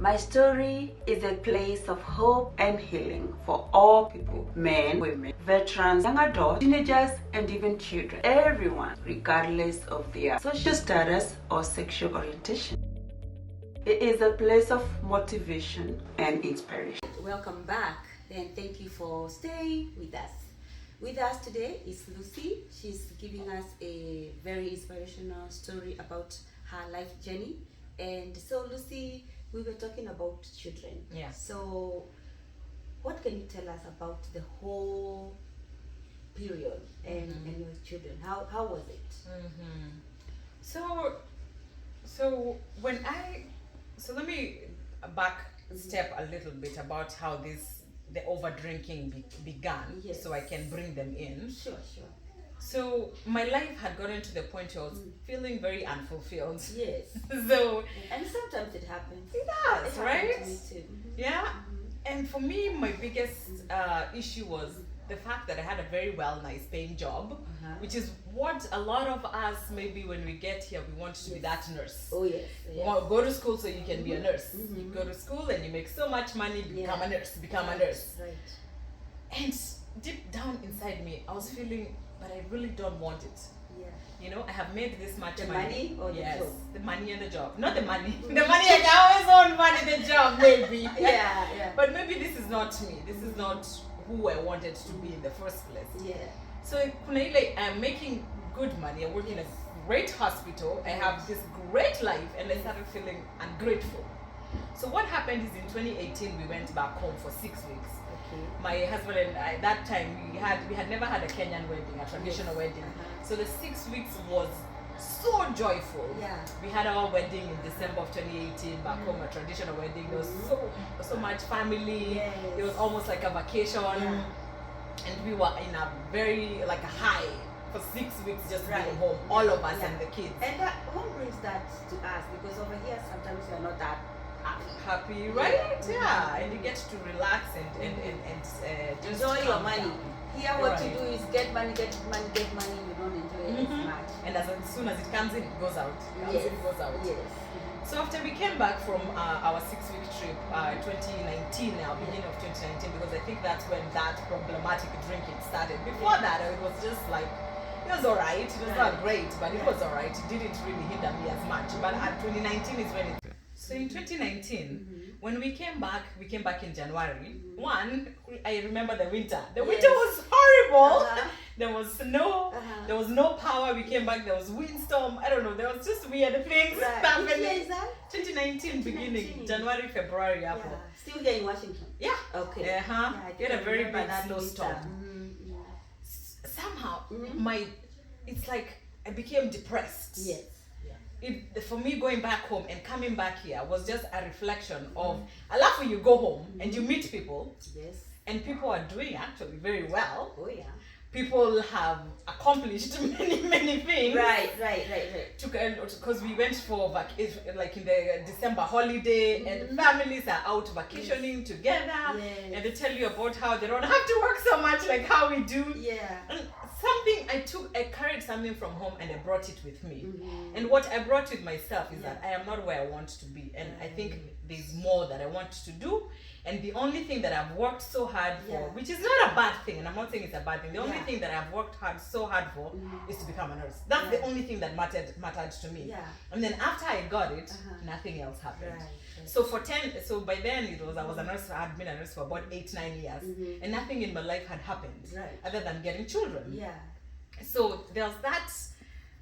My story is a place of hope and healing for all people, men, women, veterans, young adults, teenagers, and even children. Everyone, regardless of their social status or sexual orientation. It is a place of motivation and inspiration. Welcome back, and thank you for staying with us. With us today is Lucy. She's giving us a very inspirational story about her life journey. And so, Lucy, we were talking about children. Yeah. So, what can you tell us about the whole period and your children? How was it? So let me back step a little bit about how the over drinking began, Yes. so I can bring them in. Sure. So my life had gotten to the point where I was feeling very unfulfilled. Yes. So And sometimes it happens. it does, It right? happened to me too. Yeah. And for me, my biggest issue was the fact that I had a very nice paying job, which is what a lot of us, maybe when we get here, we want to be that nurse. Oh, yes. You want to go to school so you can be a nurse. You go to school and you make so much money, become a nurse. Right. And deep down inside me, I was feeling, but I really don't want it. Yeah. You know, I have made this much The money. money or the yes, job? the money and the job. Not the money. The money, I can always own money, the job, maybe. Yeah. But maybe this is not me. This is not who I wanted to be in the first place. Yeah. So I'm making good money. I work in a great hospital. I have this great life, and I started feeling ungrateful. So what happened is in 2018 we went back home for 6 weeks. Okay. My husband and I, that time we had never had a Kenyan wedding, a traditional wedding. So the 6 weeks was so joyful. Yeah. We had our wedding in December of 2018 back home, a traditional wedding. There was so much family. Yes. It was almost like a vacation. Yeah. And we were in a very a high for 6 weeks just Right. being home, all of us Yeah. and the kids. And that home brings that to us because over here sometimes we are not that Happy, right? Yeah. And you get to relax and just enjoy your calm money. down. Here what you Right. do is get money. You don't enjoy it as much. And as soon as it comes in, it goes out. Yes. It goes out. Yes. So after we came back from our 6-week trip, 2019 now, beginning of 2019, because I think that's when that problematic drinking started. Before that, it was just like, it was alright. It was not great, but it was alright. It didn't really hinder me as much. But at 2019 is when it. So in 2019, when we came back in January. One, I remember the winter. The winter was horrible. There was snow. There was no power. We came back. There was windstorm. I don't know. There was just weird things happening. Which year is that? 2019 beginning, January, February, Yeah. April. Still here in Washington. Yeah. Okay. Yeah, we had a very big that snowstorm. winter. Somehow, it's like I became depressed. Yes. For me, going back home and coming back here was just a reflection of, alafu you go home and you meet people, Yes. and people are doing actually very well. Oh yeah. People have accomplished many things. Right. Because we went for like in the December holiday, and families are out vacationing together, Yes. and they tell you about how they don't have to work so much like how we do. Yeah. And I carried something from home and I brought it with me. And what I brought with myself is that I am not where I want to be, and I think there's more that I want to do. And the only thing that I've worked so hard for, which is not a bad thing, and I'm not saying it's a bad thing, the only thing that I've worked so hard for is to become a nurse. That's the only thing that mattered to me. Yeah. And then after I got it, nothing else happened. Right. So by then I was a nurse. I had been a nurse for about 8-9 years, and nothing in my life had happened other than getting children. Yeah. So there's that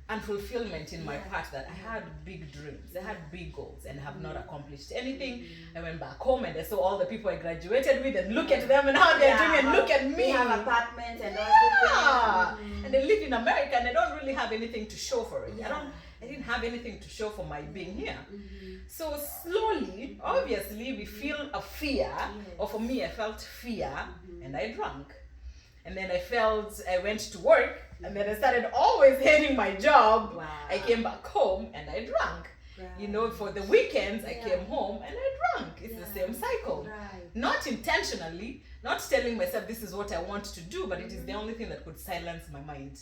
unfulfillment in my part that I had big dreams, I had big goals, and have not accomplished anything. I went back home and I saw all the people I graduated with, and look at them and how they're doing, and look at me. We have apartments and all and they live in America, and I don't really have anything to show for it. I didn't have anything to show for my being here. So slowly, obviously, we feel a fear, or for me, I felt fear, and I drank. And then I went to work, and then I started always hating my job. Wow. I came back home and I drank. You know, for the weekends, I came home and I drank. It's the same cycle. Right. Not intentionally, not telling myself this is what I want to do, but it is the only thing that could silence my mind.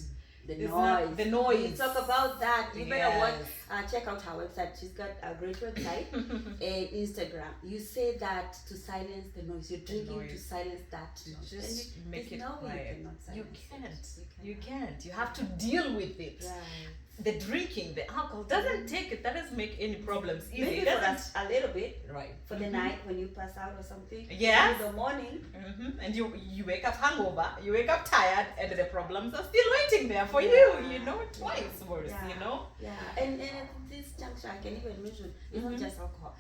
The It's noise. not the noise. We talk about that. You better Yes. check out her website. She's got a great website and Instagram. You say that to silence the noise. You're drinking to silence that noise. Just make it no way quiet. you cannot silence You can't. You have to deal with it. Right. The drinking, the alcohol doesn't take it. That doesn't make any problems easy. Maybe It for doesn't. a little bit. Right. For the night when you pass out or something. Yes. In the morning. And you wake up hungover, you wake up tired, and the problems are still waiting there for you. You know, twice worse. Yeah. You know. Yeah. And at this juncture, I can even mention it's not just alcohol.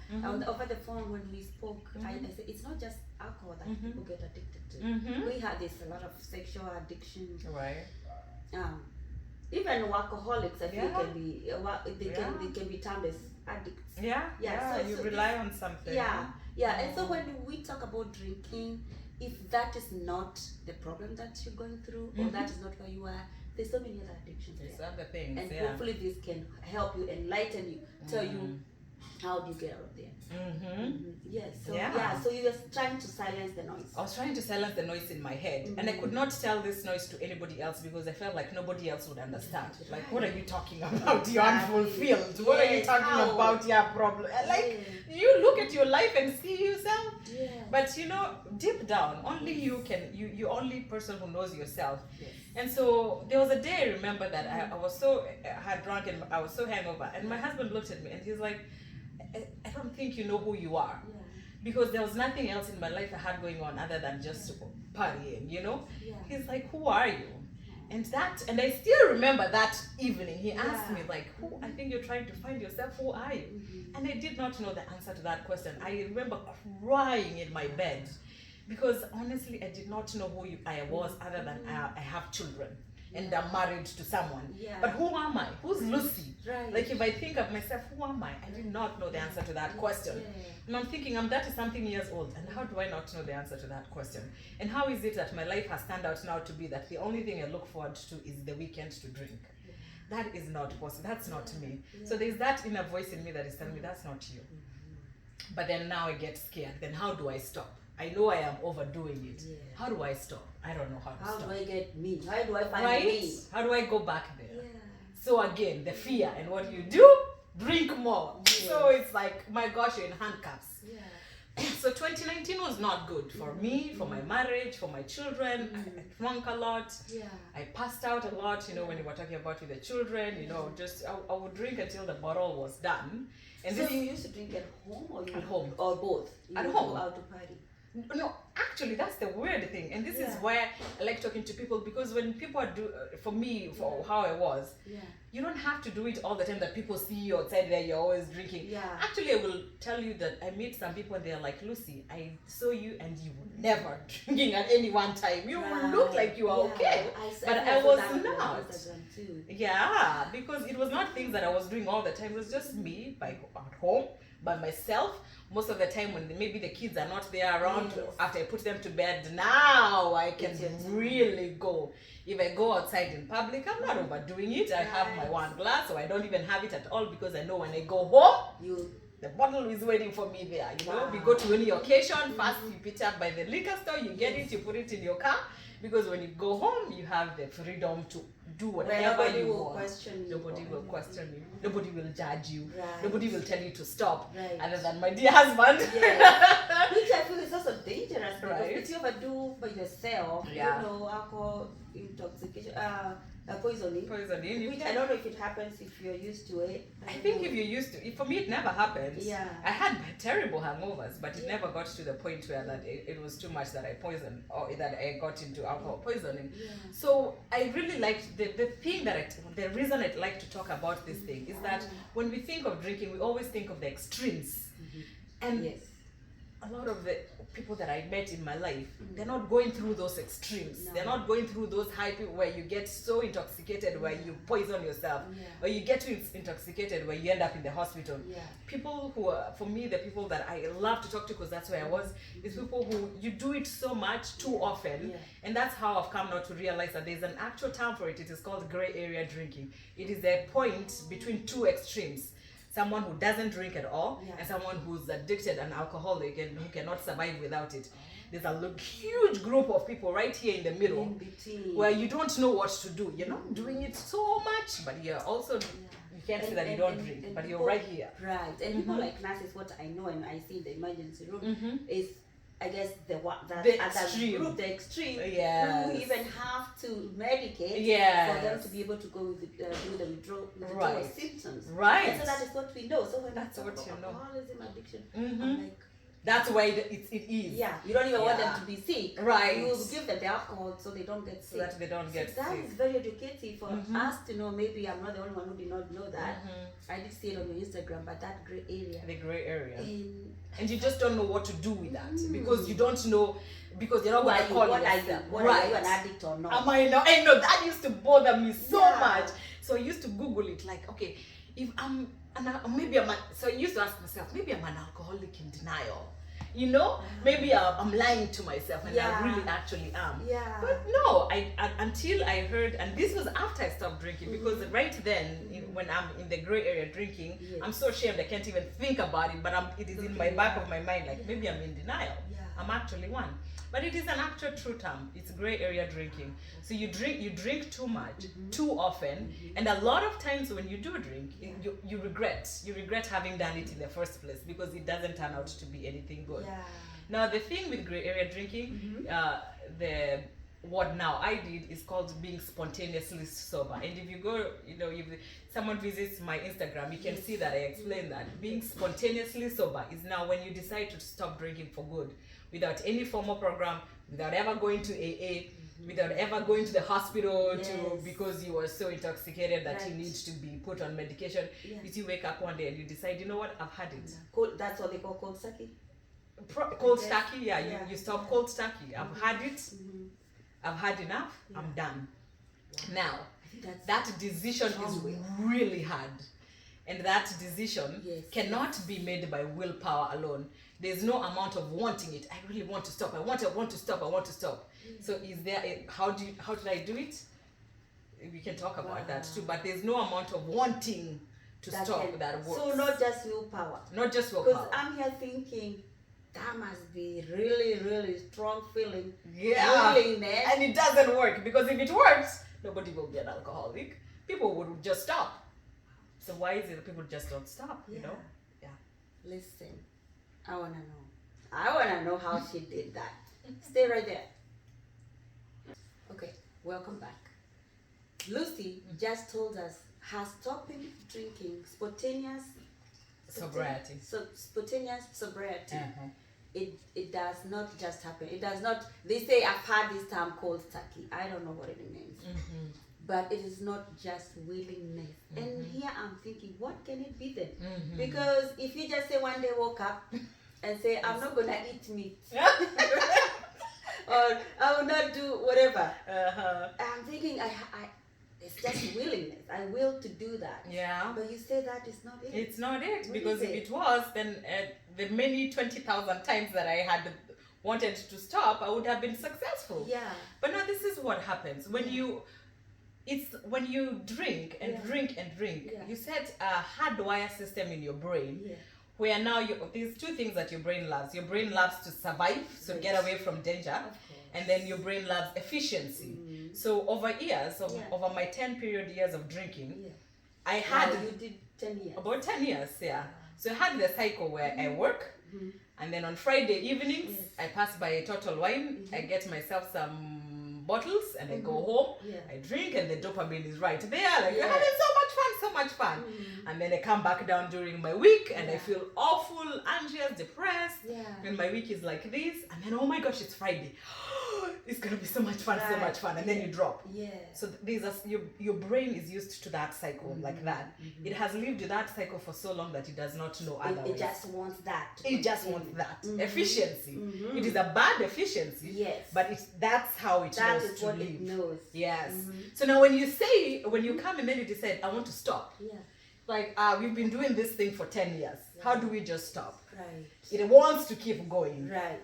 Over the phone when we spoke, I said it's not just alcohol that people get addicted to. We had this a lot of sexual addiction. Right. Even workaholics, I think, Yeah. can be they can be termed as addicts. Yeah. So You rely on something. Yeah. And so when we talk about drinking, if that is not the problem that you're going through, or that is not where you are, there's so many other addictions. There's other things. And hopefully this can help you, enlighten you, tell you how do you get out of there. Yes. So so you were trying to silence the noise. I was trying to silence the noise in my head, and I could not tell this noise to anybody else because I felt like nobody else would understand. Like, what are you talking about? You're unfulfilled. What are you talking about? Your problem? Like, you look at your life and see yourself. But you know, deep down, only you can. You're only person who knows yourself. And so there was a day I remember that I was so had drunk and I was so hangover, and my husband looked at me and he's like, I don't think you know who you are. Because there was nothing else in my life I had going on other than just partying, you know? He's like, who are you? And I still remember that evening, he asked me like, who, I think you're trying to find yourself, who are you? And I did not know the answer to that question. I remember crying in my bed because honestly, I did not know who I was other than I have children. And I'm married to someone. But who am I? Who's Lucy? Like, if I think of myself, who am I? I did not know the answer to that question. And I'm thinking, I'm 30-something years old, and how do I not know the answer to that question? And how is it that my life has turned out now to be that the only thing I look forward to is the weekend to drink? That is not possible. That's not me. So there's that inner voice in me that is telling me, that's not you. But then now I get scared. Then how do I stop? I know I am overdoing it. How do I stop? I don't know how to stop. How do I get me? How do I find me? How do I go back there? So again, the fear, and what you do? Drink more. So it's like, my gosh, you're in handcuffs. So 2019 was not good for me, for my marriage, for my children. I drank a lot. I passed out a lot, you know, when you were talking about with the children, you know, just I would drink until the bottle was done. And so you used to drink at home or at home? Or both? At home. Go out to party? No, actually, that's the weird thing, and this is why I like talking to people, because when people are for me, for how I was, you don't have to do it all the time that people see you outside there, you're always drinking. Actually, I will tell you that I meet some people and they're like, Lucy, I saw you and you were never drinking at any one time. You will look like you are okay, but I was not. Yeah, because it was not things that I was doing all the time. It was just me at home by myself. Most of the time when maybe the kids are not there around, after I put them to bed, now I can really go. If I go outside in public, I'm not overdoing it. I have my one glass, or I don't even have it at all, because I know when I go home, the bottle is waiting for me there. You know, we go to any occasion, first you pick it up by the liquor store, you get it, you put it in your car, because when you go home, you have the freedom to do whatever you want. Nobody will question you. Nobody will judge you. Nobody will tell you to stop, other than my dear husband. Which I feel is also dangerous, because if you overdo by yourself, you know, alcohol intoxication, poisoning. Which I don't know if it happens if you're used to it. I think if you're used to it, for me it never happened. I had terrible hangovers, but it never got to the point where that it was too much that I poisoned, or that I got into alcohol poisoning. So I really liked the reason I like to talk about this thing is that when we think of drinking, we always think of the extremes. And a lot of the people that I met in my life, they're not going through those extremes. They're not going through those high people where you get so intoxicated where you poison yourself, or you get too intoxicated where you end up in the hospital. People who are, for me, the people that I love to talk to, because that's where I was, is people who you do it so much too often, and that's how I've come now to realize that there's an actual term for it. It is called gray area drinking. It is a point between two extremes. someone who doesn't drink at all, Yeah. and someone who's addicted and alcoholic and who cannot survive without it. There's a huge group of people right here in the middle In between. where you don't know what to do. You're not doing it so much, but you're also, you can't say that you don't drink, but you're people- right here. Right. And people like nurses, what I know and I see in the emergency room is, I guess, the The other extreme. group, the extreme, Yes. who even have to medicate Yes. for them to be able to go with do the withdrawal Right. symptoms. Right. And so that is what we know. So when That's we talk what you about know. alcoholism, addiction, Mhm. I'm like, That's why it is. yeah, you don't even want them Yeah. to be sick. Right. You give them the alcohol so they don't get So sick. that they don't get That sick. is very educative for us to know. Maybe I'm not the only one who did not know that. I did see it on your Instagram, but that gray area. The gray area. And And you just don't know what to do with that because you don't know, because you're not what going are to you? call What are you? yourself. What are you? An addict or not? Am I now? I know that used to bother me so Yeah. much. So I used to Google it, like, okay, if maybe so I used to ask myself, maybe I'm an alcoholic in denial. You know, maybe I'm lying to myself and I really actually am. Yeah. But no, until I heard, and this was after I stopped drinking, because right then, when I'm in the gray area drinking, Yes. I'm so ashamed I can't even think about it, but it is in my back of my mind, like maybe I'm in denial. Yeah. I'm actually one. But it is an actual true term. It's gray area drinking. So you drink too much, too often, and a lot of times when you do drink, you regret having done it in the first place because it doesn't turn out to be anything good. Yeah. Now the thing with gray area drinking, what now I did is called being spontaneously sober. And if you go, if someone visits my Instagram, you can see that I explain that. Being spontaneously sober is now when you decide to stop drinking for good, without any formal program, without ever going to AA, without ever going to the hospital because you were so intoxicated that you need to be put on medication. You wake up one day and you decide, you know what, I've had it. Cold, that's what they call cold turkey. Cold turkey, you stop cold turkey. I've had it. I've had enough. I'm done. Now, that decision is really hard. And that decision cannot be made by willpower alone. There's no amount of wanting it. I really want to stop. I want to stop. So is there how did I do it? We can talk about that too, but there's no amount of wanting to stop that works. So not just willpower. Not just willpower. Because I'm here thinking that must be really, really strong feeling. Yeah. Willingness. And it doesn't work, because if it works, nobody will be an alcoholic. People would just stop. So why is it that people just don't stop? You know? Yeah. Listen, I wanna know how she did that. Stay right there. Okay, welcome back. Lucy just told us her stopping drinking, spontaneous Sobriety. Spontaneous sobriety. It does not just happen. It does not. They say I've heard this term called turkey. I don't know what it means. But it is not just willingness. And here I'm thinking, what can it be then? Because if you just say one day woke up and say, I'm not gonna eat meat, or I will not do whatever. I'm thinking, it's just willingness. I will to do that. Yeah. But you say that is not it. It's not it, What because is if it? it was, then the many 20,000 times that I had wanted to stop, I would have been successful. Yeah. But now this is what happens when you drink and drink and drink. Yeah. You set a hardwire system in your brain. Yeah. Where now there's two things that your brain loves. Your brain loves to survive, so get away from danger. Of course. And then your brain loves efficiency. So over over my 10 period years of drinking, I had you did 10 years. about 10 years, yeah. So I had the cycle where I work, and then on Friday evenings, I pass by Total Wine, I get myself some bottles, and I go home, I drink, and the dopamine is right there, like we're having so much fun. And then I come back down during my week, and I feel awful, anxious, depressed, and my week is like this, and then oh my gosh, it's Friday. It's gonna be so much fun, and then you drop. So your brain is used to that cycle like that. It has lived that cycle for so long that it does not know otherwise. It just wants that. It just wants that efficiency. It is a bad efficiency, but that's how it That knows is to what live. it knows. Yes. So now when you come and then you decide, I want to stop. Like we've been doing this thing for 10 years. How do we just stop? Right. It wants to keep going. Right.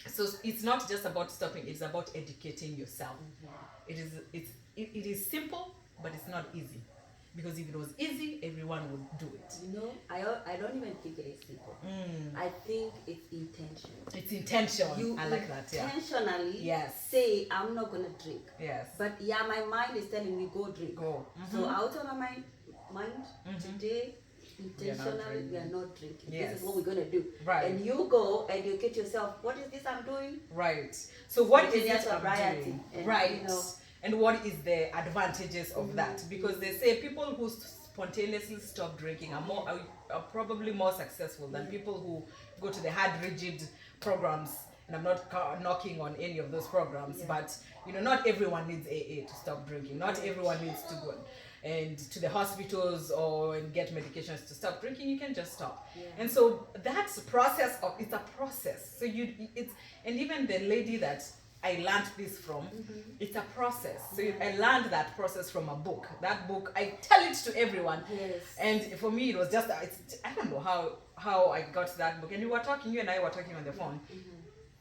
So it's not just about stopping, it's about educating yourself. It is simple, but it's not easy. Because if it was easy, everyone would do it. You know, I don't even think it is simple. I think it's intention. It's intention. I like that. Yeah. Intentionally say, I'm not going to drink. Yes. But yeah, my mind is telling me, go drink. Go. So out of my mind today, intentionally, we are not drinking. Yes. This is what we're going to do. Right. And you go and you get yourself, what is this I'm doing? Right. So what is it sobriety? doing? And, right. You know, and what is the advantages of that? Because they say people who spontaneously stop drinking are probably more successful than people who go to the hard, rigid programs. And I'm not knocking on any of those programs, but you know, not everyone needs AA to stop drinking. Not everyone needs to go and to the hospitals or and get medications to stop drinking. You can just stop. And so that's a process it's a process. So and even the lady that I learned this from, it's a process. So I learned that process from a book. That book, I tell it to everyone. Yes. And for me, it was just, I don't know how I got that book. And you and I were talking on the phone.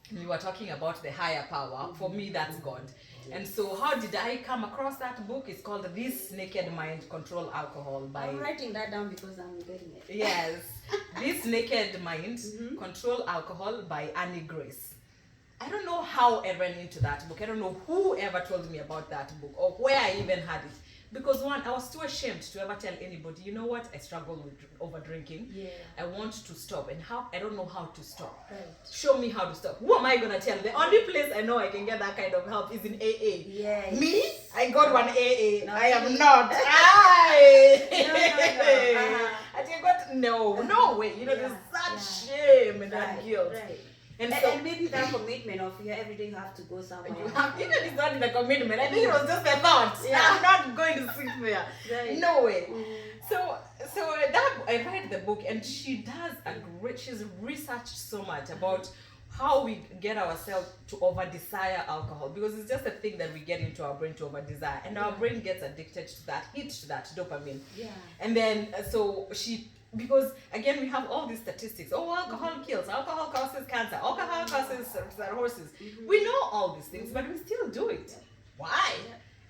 And you were talking about the higher power. For me, that's God. And so how did I come across that book? It's called This Naked Mind Control Alcohol by... I'm writing that down because I'm getting it. Yes. This Naked Mind Control Alcohol by Annie Grace. I don't know how I ran into that book. I don't know who ever told me about that book or where I even had it. Because one, I was too ashamed to ever tell anybody, you know what, I struggle with over drinking. I want to stop. And I don't know how to stop. Right. Show me how to stop. Who am I going to tell? The only place I know I can get that kind of help is in AA. Yes. Me? I got one AA. No, I am not. No way. You know, there's such shame and that guilt. Right. And maybe that commitment of every day you have to go somewhere. Even it's not in the commitment. I think it was just a thought. I'm not going to sit there. Right. No way. So that I read the book, and she's researched so much about how we get ourselves to over desire alcohol, because it's just a thing that we get into our brain to over desire, and our brain gets addicted to that, hit to that dopamine. And then because again we have all these statistics. Oh, alcohol kills, alcohol causes cancer, alcohol causes cirrhosis. We know all these things, but we still do it. Why?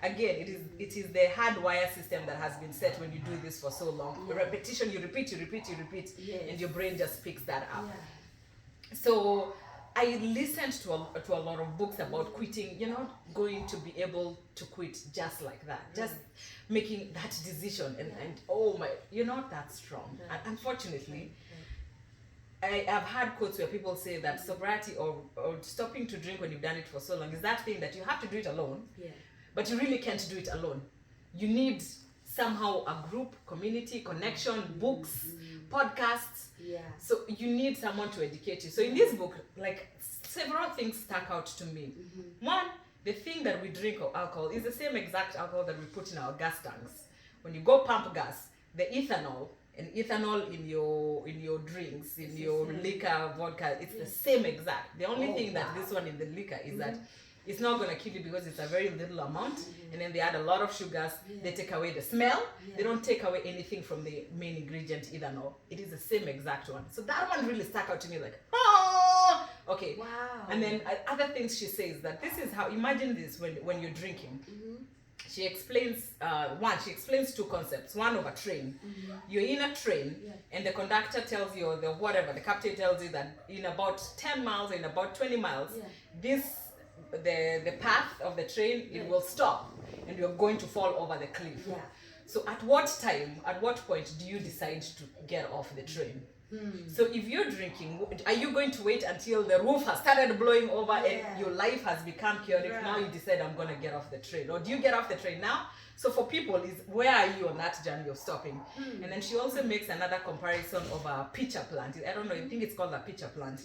Again, it is the hardwire system that has been set when you do this for so long. The repetition, you repeat, and your brain just picks that up. So I listened to a lot of books about quitting. You're not going to be able to quit just like that. Just making that decision and oh my, you're not that strong. And unfortunately, I've had quotes where people say that sobriety or stopping to drink when you've done it for so long is that thing that you have to do it alone. But you really can't do it alone. You need somehow a group, community, connection, books, podcasts. So you need someone to educate you. So in this book, like several things stuck out to me. One, the thing that we drink of alcohol is the same exact alcohol that we put in our gas tanks. When you go pump gas, the ethanol in your drinks, in your liquor, vodka, it's the same exact. The only thing that this one in the liquor is that it's not going to kill you because it's a very little amount, and then they add a lot of sugars. They take away the smell. They don't take away anything from the main ingredient ethanol. It is the same exact one. So that one really stuck out to me, like, oh, okay. Wow. And then other things she says that this is how, imagine this when you're drinking. She explains she explains two concepts. One of a train. You're in a train and the conductor tells you, or the captain tells you that in about 10 miles or in about 20 miles, the path of the train, it will stop and you're going to fall over the cliff. So at what point do you decide to get off the train? So if you're drinking, are you going to wait until the roof has started blowing over and your life has become chaotic? Now you decide, I'm going to get off the train. Or do you get off the train now? So for people, where are you on that journey of stopping? And then she also makes another comparison of a pitcher plant. I don't know, I think it's called a pitcher plant.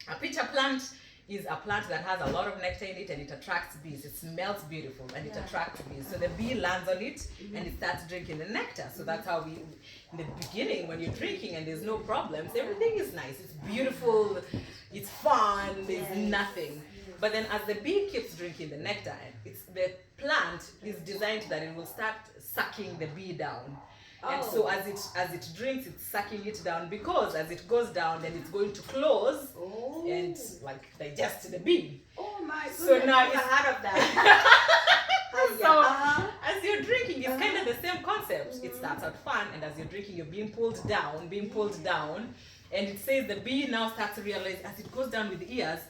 A pitcher plant is a plant that has a lot of nectar in it and it attracts bees. It smells beautiful and it attracts bees. So the bee lands on it and it starts drinking the nectar. So that's how in the beginning, when you're drinking and there's no problems, everything is nice. It's beautiful, it's fun, there's nothing. But then as the bee keeps drinking the nectar, the plant is designed that it will start sucking the bee down. And so as it drinks, it's sucking it down, because as it goes down, then it's going to close and like digest the bee. Oh my goodness! So now I heard of that. as you're drinking, it's kind of the same concept. It starts out fun, and as you're drinking, you're being pulled down, and it says the bee now starts to realize as it goes down with the ears,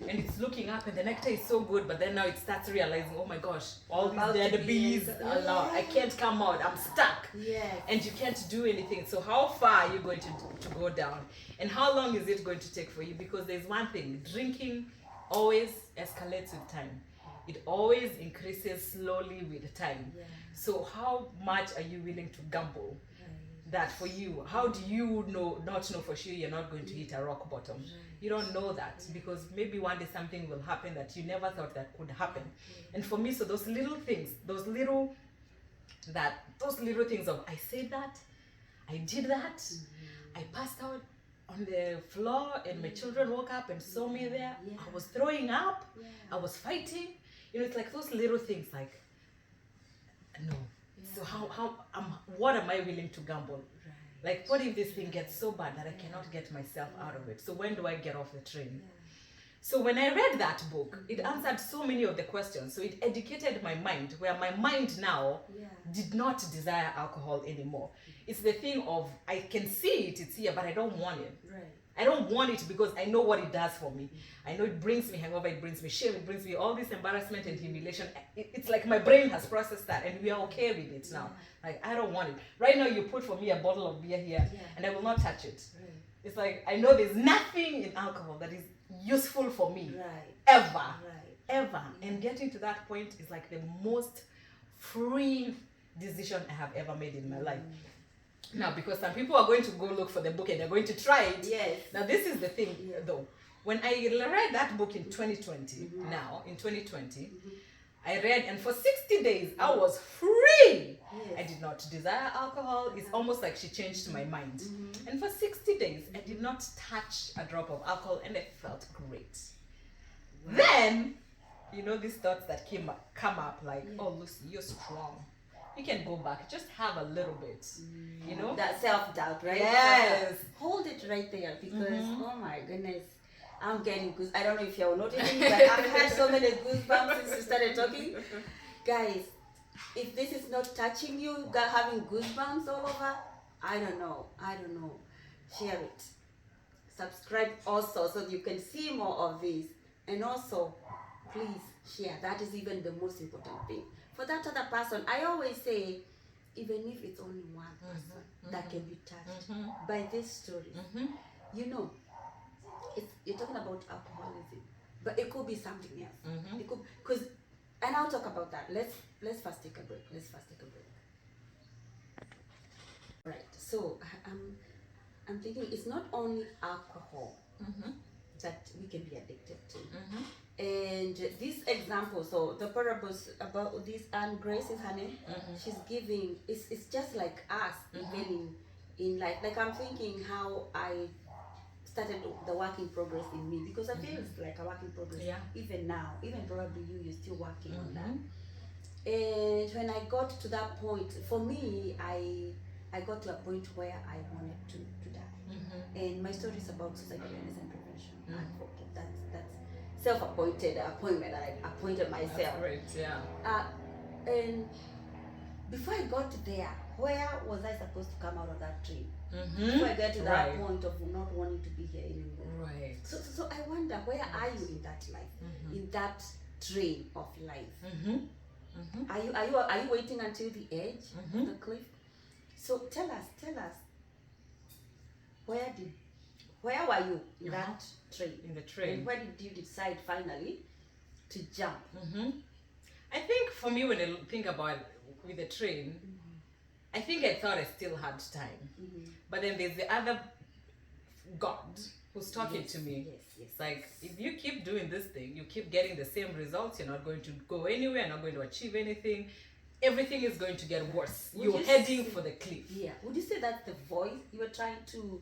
and it's looking up, and the nectar is so good, but then now it starts realizing, oh my gosh, all these dead bees, I can't come out, I'm stuck. Yes. And you can't do anything. So how far are you going to go down? And how long is it going to take for you? Because there's one thing, drinking always escalates with time. It always increases slowly with time. Yeah. So how much are you willing to gamble that for you? How do you not know for sure you're not going to hit a rock bottom? You don't know that because maybe one day something will happen that you never thought that could happen. And for me, so those little things, those little things of I said that, I did that, I passed out on the floor and my children woke up and saw me there. I was throwing up, I was fighting. It's like those little things like, no. So what am I willing to gamble? Like, what if this thing gets so bad that I cannot get myself out of it? So when do I get off the train? So when I read that book, it answered so many of the questions. So it educated my mind, where my mind now did not desire alcohol anymore. It's the thing of, I can see it, it's here, but I don't want it. I don't want it because I know what it does for me. I know it brings me hangover, it brings me shame, it brings me all this embarrassment and humiliation. It's like my brain has processed that and we are okay with it now. Like, I don't want it. Right now you put for me a bottle of beer here and I will not touch it. It's like, I know there's nothing in alcohol that is useful for me. Ever. Ever. And getting to that point is like the most freeing decision I have ever made in my life. Now, because some people are going to go look for the book and they're going to try it. Yes. Now, this is the thing, though. When I read that book in 2020, I read, and for 60 days, I was free. I did not desire alcohol. It's almost like she changed my mind. And for 60 days, I did not touch a drop of alcohol, and I felt great. Then, these thoughts that come up like, oh, Lucy, you're strong. You can go back, just have a little bit, That self-doubt, right? Yes. Hold it right there because, oh my goodness, I'm getting goose. I don't know if you're noticing, but I've had so many goosebumps since you started talking. Guys, if this is not touching you, having goosebumps all over, I don't know. Share it. Subscribe also so you can see more of this. And also, please share. That is even the most important thing. For that other person, I always say, even if it's only one person that can be touched by this story, you're talking about alcoholism, but it could be something else. It could, and I'll talk about that. Let's first take a break. Right. So I'm thinking it's not only alcohol that we can be addicted to. And this example, so the parables about this Anne Grace is her name, she's giving, it's just like us, even in life. Like I'm thinking how I started the work in progress in me, because I feel it's like a work in progress even now, even probably you're still working on that. And when I got to that point, for me, I got to a point where I wanted to die. And my story is about suicide awareness and prevention. That's self-appointed appointment that I appointed myself. That's great, and before I got there, where was I supposed to come out of that tree? Before I get to that point of not wanting to be here anymore. Right. So I wonder, where are you in that life? In that train of life? Are you waiting until the edge of the cliff? So tell us, where were you in that train? In the train. And where did you decide finally to jump? I think for me, when I think about with the train, I think I thought I still had time. But then there's the other God who's talking to me. It's like, if you keep doing this thing, you keep getting the same results, you're not going to go anywhere, not going to achieve anything. Everything is going to get worse. You're heading for the cliff. Yeah. Would you say that's the voice you were trying to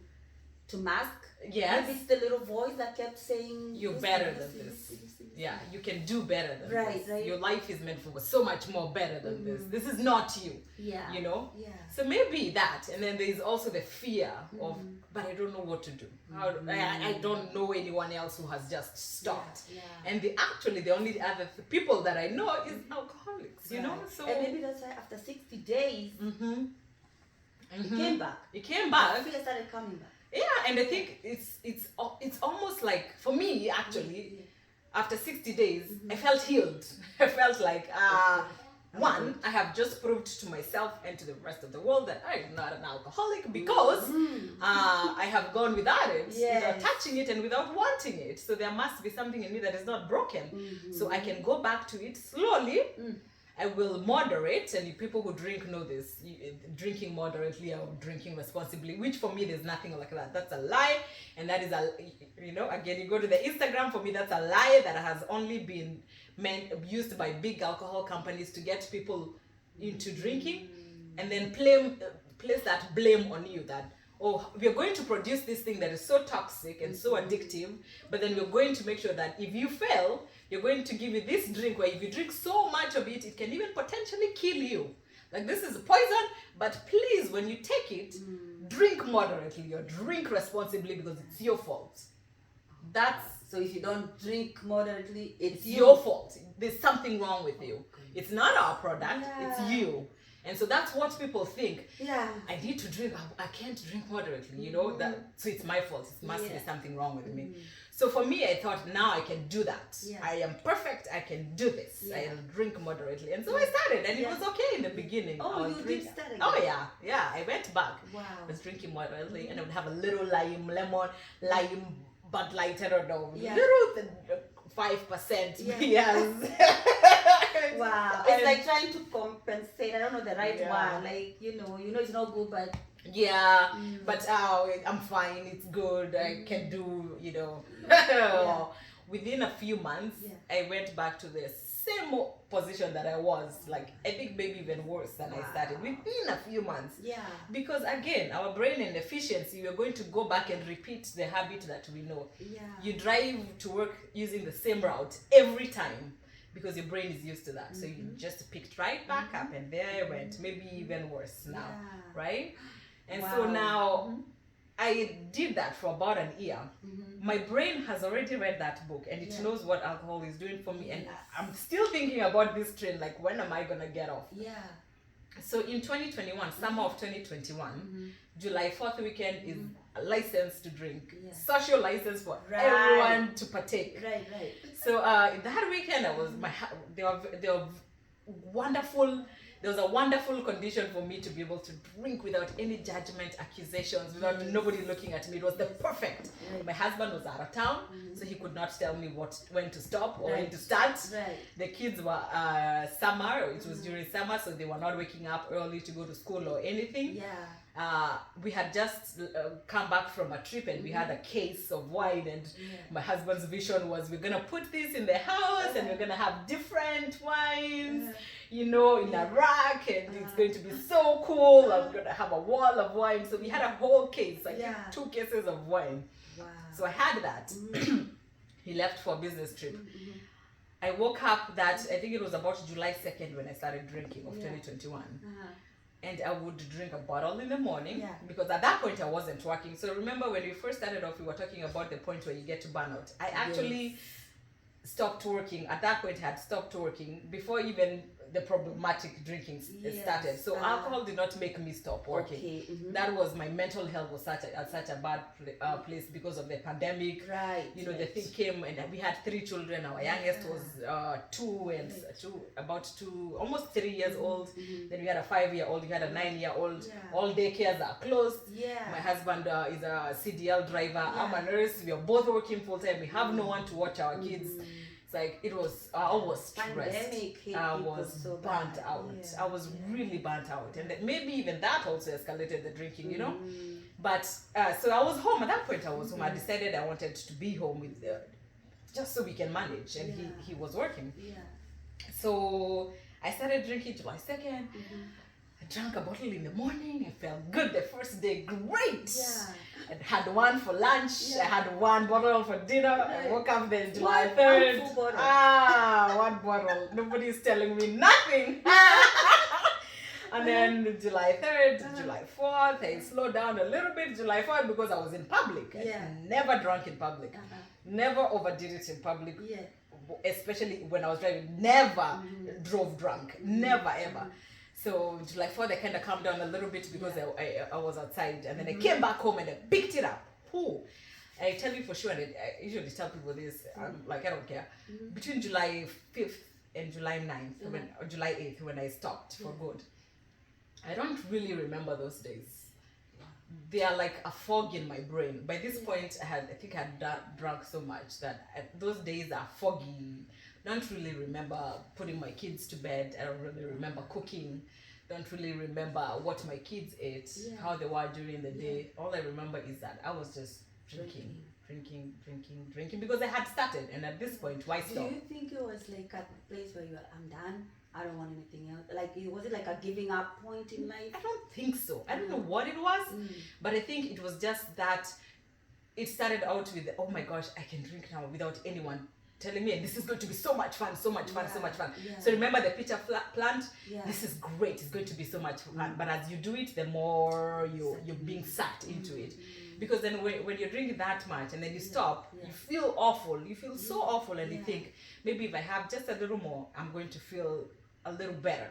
to mask. Yes. Maybe it's the little voice that kept saying, You're "Listen, better listen, than this. listen, listen, listen." Yeah, you can do better than Right, this. right. Your life is meant for so much more better than this. This is not you. Yeah. You know? Yeah. So maybe that. And then there's also the fear of, but I don't know what to do. I don't know anyone else who has just stopped. Yeah. And the only other people that I know is alcoholics, you know? Right. So And maybe that's why after 60 days, you came back. You came back. Fear started coming back. Yeah, and I think it's almost like, for me actually, after 60 days, I felt healed. I felt like, one, I have just proved to myself and to the rest of the world that I'm not an alcoholic because I have gone without it, without touching it and without wanting it. So there must be something in me that is not broken. So I can go back to it slowly. I will moderate, and people who drink know this. Drinking moderately or drinking responsibly, which for me there's nothing like that. That's a lie, and that is again, you go to the Instagram, for me that's a lie that has only been used by big alcohol companies to get people into drinking, and then place that blame on you that, oh, we're going to produce this thing that is so toxic and so addictive, but then we're going to make sure that if you fail, you're going to give you this drink where if you drink so much of it, it can even potentially kill you. Like, this is poison, but please, when you take it, drink moderately or drink responsibly because it's your fault. So if you don't drink moderately, it's your fault. There's something wrong with you. It's not our product, it's you. And so that's what people think. Yeah. I need to drink. I can't drink moderately, you know. So it's my fault. It must be something wrong with me. So for me, I thought, now I can do that. Yeah. I am perfect. I can do this. Yeah. I'll drink moderately. And so I started, and it was okay in the beginning. Oh, you did start again? Oh yeah. I went back. Wow. I was drinking moderately, and I would have a little lime, Bud Light, I don't know, little 5%. Yeah. Wow. It's like trying to compensate. I don't know the right one. Like, you know it's not good, but but I'm fine, it's good, I can do, within a few months, I went back to the same position that I was, like, I think maybe even worse than I started within a few months. Because again, our brain and efficiency, we're going to go back and repeat the habit that we know. You drive to work using the same route every time because your brain is used to that. So you just picked right back up, and there I went, maybe even worse now, right? And so now I did that for about an year. My brain has already read that book, and it knows what alcohol is doing for me. And I'm still thinking about this train, like, when am I gonna get off? So in 2021, summer of 2021, July 4th weekend is a license to drink, social license for everyone to partake. So that weekend, there was a wonderful condition for me to be able to drink without any judgment, accusations, without nobody looking at me. It was the perfect. My husband was out of town, so he could not tell me when to stop or when to start. The kids were summer, it was during summer, so they were not waking up early to go to school or anything. We had just come back from a trip, and we had a case of wine, and my husband's vision was, we're gonna put this in the house, and we're gonna have different wines, in a rack, and it's going to be so cool. I'm gonna have a wall of wine. So we had a whole case, I think 2 cases of wine. So I had that. He left for a business trip. I woke up I think it was about July 2nd when I started drinking of 2021. And I would drink a bottle in the morning because at that point I wasn't working. So remember, when we first started off, we were talking about the point where you get to burnout. I actually stopped working. At that point, I had stopped working before even the problematic drinking started. So alcohol did not make me stop working. That was, my mental health was at such a bad place because of the pandemic. The thing came, and we had 3 children. Our youngest was 2, almost 3 years old. Then we had a 5-year-old, we had a 9-year-old. All daycares are closed. My husband is a CDL driver. I'm a nurse. We are both working full time. We have no one to watch our kids. Like, it was, I was stressed. I was so burnt out. I was really burnt out. And maybe even that also escalated the drinking, But, so I was home. At that point, I was home. I decided I wanted to be home with, just so we can manage. And he was working. So I started drinking July 2nd. I drank a bottle in the morning. I felt good the first day. Great. Yeah. I had one for lunch. Yeah. I had one bottle for dinner. I woke up then July One 3rd. full bottle. One bottle. Nobody's telling me nothing. And then July 3rd, July 4th, I slowed down a little bit. July 4th because I was in public. I never drank in public. Never overdid it in public. Yeah. Especially when I was driving. Never drove drunk. Never ever. So July 4th, I kind of calmed down a little bit because I was outside. And then I came back home and I picked it up. Ooh. I tell you for sure, and I usually tell people this, like I don't care. Between July 5th and July 9th, or July 8th, when I stopped for good, I don't really remember those days. They are like a fog in my brain. By this point, I think I had drunk so much that those days are foggy. Don't really remember putting my kids to bed. I don't really remember cooking. Don't really remember what my kids ate, how they were during the day. All I remember is that I was just drinking because I had started. And at this point, why stop? Do you think it was like a place where you were, I'm done, I don't want anything else? Like, was it like a giving up point in life? I don't think so. I don't know what it was, but I think it was just that it started out with, oh my gosh, I can drink now without anyone telling me, and this is going to be so much fun, so much fun. So remember the pitcher plant? This is great, it's going to be so much fun. But as you do it, the more you're being sucked into it. Because then when you're drinking that much and then you stop, you feel awful. You feel so awful, and you think, maybe if I have just a little more, I'm going to feel a little better.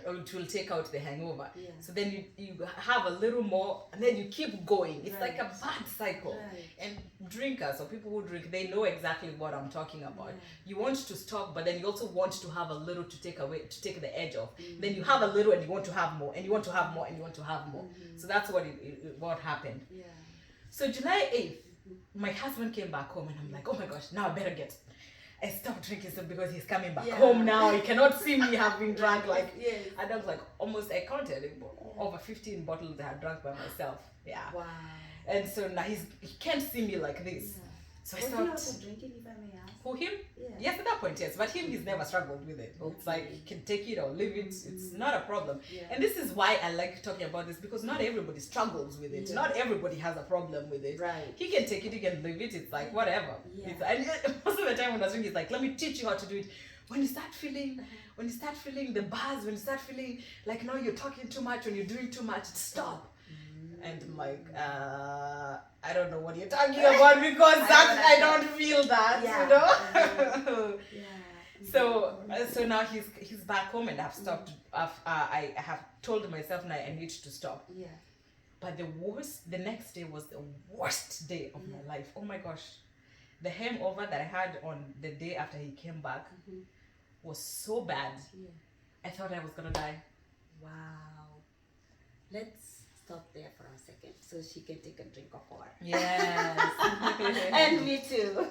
Or it will take out the hangover. So then you have a little more, and then you keep going. It's like a bad cycle. And drinkers, or people who drink, they know exactly what I'm talking about. You want to stop, but then you also want to have a little to take the edge off. Then you have a little and you want to have more, and you want to have more, and you want to have more. So that's what happened. So July 8th, my husband came back home, and I'm like, oh my gosh, now I better I stopped drinking so because he's coming back home now. He cannot see me having drunk I was like almost, I counted over 15 bottles I had drunk by myself. Wow. And so now he can't see me like this. So I Was stopped. he also drinking, if I may ask? Who, him? Yes, at that point, yes. But him, he's never struggled with it. It's like he can take it or leave it. It's not a problem. And this is why I like talking about this, because not everybody struggles with it. Not everybody has a problem with it. He can take it, he can leave it. It's like whatever. And most of the time when I was drinking, it's like, let me teach you how to do it. When you start feeling the buzz, when you start feeling like now you're talking too much, when you're doing too much, stop. And I'm like, I don't know what you're talking about, because I don't feel that, you know. So now he's back home, and I've stopped. I have told myself now I need to stop. But the next day was the worst day of my life. Oh my gosh, the hangover that I had on the day after he came back was so bad. I thought I was gonna die. Wow. Let's stop there for a second so she can take a drink of water. Yes. And me too.